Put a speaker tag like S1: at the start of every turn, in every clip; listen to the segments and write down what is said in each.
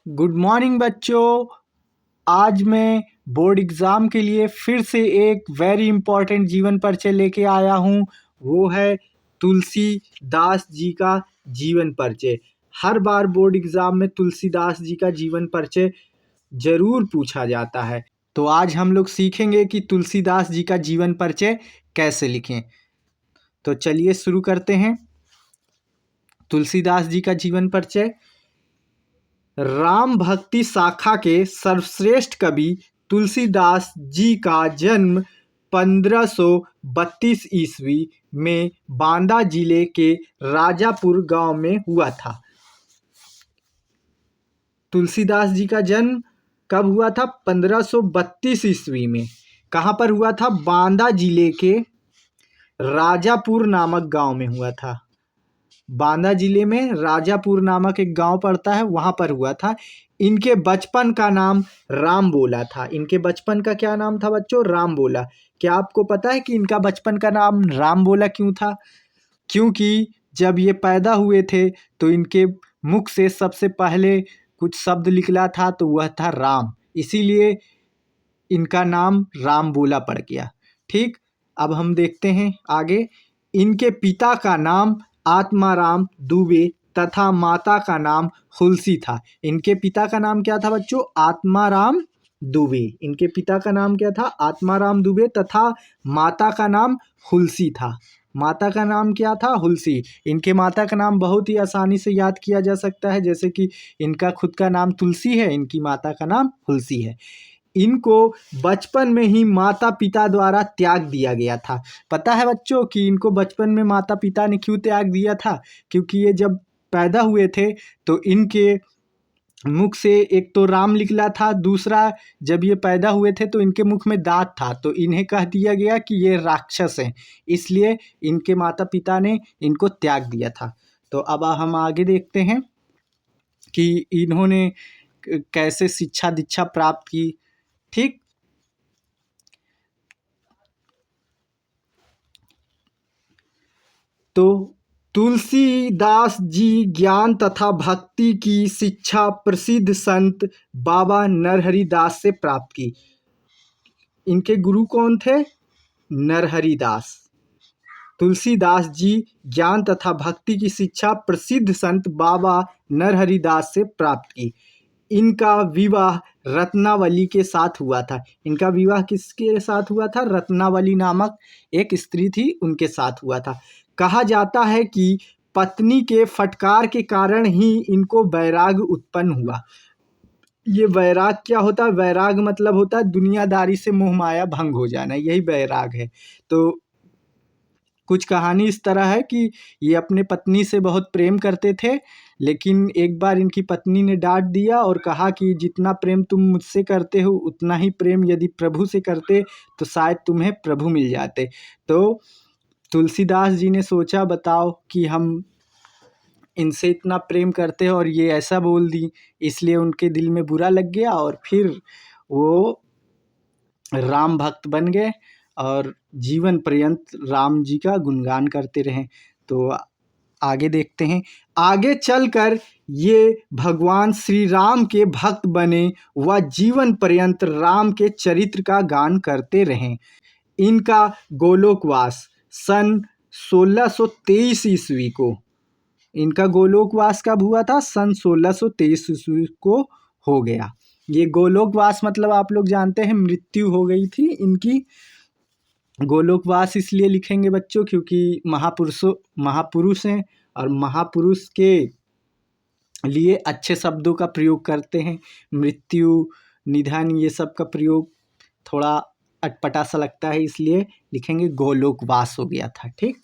S1: Good morning बच्चों। आज मैं बोर्ड एग्ज़ाम के लिए फिर से एक वेरी इम्पॉर्टेंट जीवन परिचय लेके आया हूँ। वो है तुलसीदास जी का जीवन परिचय। हर बार बोर्ड एग्ज़ाम में तुलसीदास जी का जीवन परिचय ज़रूर पूछा जाता है। तो आज हम लोग सीखेंगे कि तुलसीदास जी का जीवन परिचय कैसे लिखें। तो चलिए शुरू करते हैं। तुलसीदास जी का जीवन परिचय। राम भक्ति शाखा के सर्वश्रेष्ठ कवि तुलसीदास जी का जन्म 1532 ईस्वी में बांदा जिले के राजापुर गांव में हुआ था। तुलसीदास जी का जन्म कब हुआ था? 1532 ईस्वी में। कहाँ पर हुआ था? बांदा जिले के राजापुर नामक गांव में हुआ था। बांदा जिले में राजापुर नामक एक गांव पड़ता है, वहां पर हुआ था। इनके बचपन का नाम राम बोला था। इनके बचपन का क्या नाम था बच्चों? राम बोला। क्या आपको पता है कि इनका बचपन का नाम राम बोला क्यों था? क्योंकि जब ये पैदा हुए थे तो इनके मुख से सबसे पहले कुछ शब्द निकला था, तो वह था राम। इसीलिए इनका नाम राम बोला पड़ गया। ठीक, अब हम देखते हैं आगे। इनके पिता का नाम आत्माराम दुबे तथा माता का नाम हुलसी था। इनके पिता का नाम क्या था बच्चों? आत्माराम दुबे। इनके पिता का नाम क्या था? आत्माराम दुबे तथा माता का नाम हुलसी था। माता का नाम क्या था? हुलसी। इनके माता का नाम बहुत ही आसानी से याद किया जा सकता है, जैसे कि इनका खुद का नाम तुलसी है, इनकी माता का नाम हुलसी है। इनको बचपन में ही माता पिता द्वारा त्याग दिया गया था। पता है बच्चों कि इनको बचपन में माता पिता ने क्यों त्याग दिया था? क्योंकि ये जब पैदा हुए थे तो इनके मुख से एक तो राम निकला था, दूसरा जब ये पैदा हुए थे तो इनके मुख में दांत था, तो इन्हें कह दिया गया कि ये राक्षस हैं। इसलिए इनके माता पिता ने इनको त्याग दिया था। तो अब हम आगे देखते हैं कि इन्होंने कैसे शिक्षा दीक्षा प्राप्त की। ठीक, तो तुलसीदास जी ज्ञान तथा भक्ति की शिक्षा प्रसिद्ध संत बाबा नरहरि दास से प्राप्त की। इनके गुरु कौन थे? नरहरि दास। तुलसीदास जी ज्ञान तथा भक्ति की शिक्षा प्रसिद्ध संत बाबा नरहरि दास से प्राप्त की। इनका विवाह रत्नावली के साथ हुआ था। इनका विवाह किसके साथ हुआ था? रत्नावली नामक एक स्त्री थी, उनके साथ हुआ था। कहा जाता है कि पत्नी के फटकार के कारण ही इनको वैराग उत्पन्न हुआ। ये वैराग क्या होता है? वैराग मतलब होता है दुनियादारी से मोह माया भंग हो जाना, यही वैराग है। तो कुछ कहानी इस तरह है कि ये अपने पत्नी से बहुत प्रेम करते थे, लेकिन एक बार इनकी पत्नी ने डांट दिया और कहा कि जितना प्रेम तुम मुझसे करते हो उतना ही प्रेम यदि प्रभु से करते तो शायद तुम्हें प्रभु मिल जाते। तो तुलसीदास जी ने सोचा, बताओ कि हम इनसे इतना प्रेम करते हैं और ये ऐसा बोल दी। इसलिए उनके दिल में बुरा लग गया और फिर वो राम भक्त बन गए और जीवन पर्यंत राम जी का गुणगान करते रहे। तो आगे देखते हैं। आगे चलकर ये भगवान श्री राम के भक्त बने व जीवन पर्यंत राम के चरित्र का गान करते रहे। इनका गोलोकवास सन 1623 ईस्वी को, इनका गोलोकवास कब हुआ था? सन 1623 ईस्वी को हो गया। ये गोलोकवास मतलब आप लोग जानते हैं, मृत्यु हो गई थी इनकी। गोलोकवास इसलिए लिखेंगे बच्चों क्योंकि महापुरुष हैं और महापुरुष के लिए अच्छे शब्दों का प्रयोग करते हैं। मृत्यु, निधन, ये सब का प्रयोग थोड़ा अटपटा सा लगता है, इसलिए लिखेंगे गोलोकवास हो गया था। ठीक,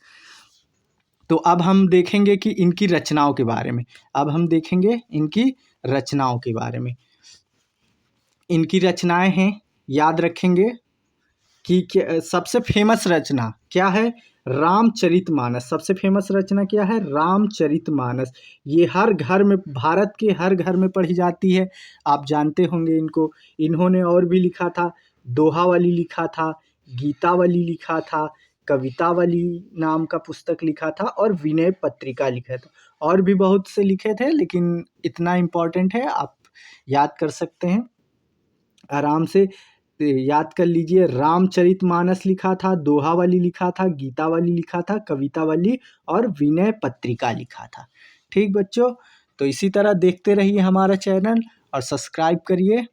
S1: तो अब हम देखेंगे कि इनकी रचनाओं के बारे में। अब हम देखेंगे इनकी रचनाओं के बारे में। इनकी रचनाएं हैं, याद रखेंगे कि सबसे फेमस रचना क्या है? रामचरितमानस। सबसे फेमस रचना क्या है? रामचरितमानस। ये हर घर में, भारत के हर घर में पढ़ी जाती है, आप जानते होंगे इनको। इन्होंने और भी लिखा था, दोहावली लिखा था, गीतावली लिखा था, कवितावली नाम का पुस्तक लिखा था और विनय पत्रिका लिखा था। और भी बहुत से लिखे थे, लेकिन इतना इम्पोर्टेंट है, आप याद कर सकते हैं आराम से। याद कर लीजिए, रामचरितमानस लिखा था, दोहावली लिखा था, गीतावली लिखा था, कवितावली और विनय पत्रिका लिखा था। ठीक बच्चों, तो इसी तरह देखते रहिए हमारा चैनल और सब्सक्राइब करिए।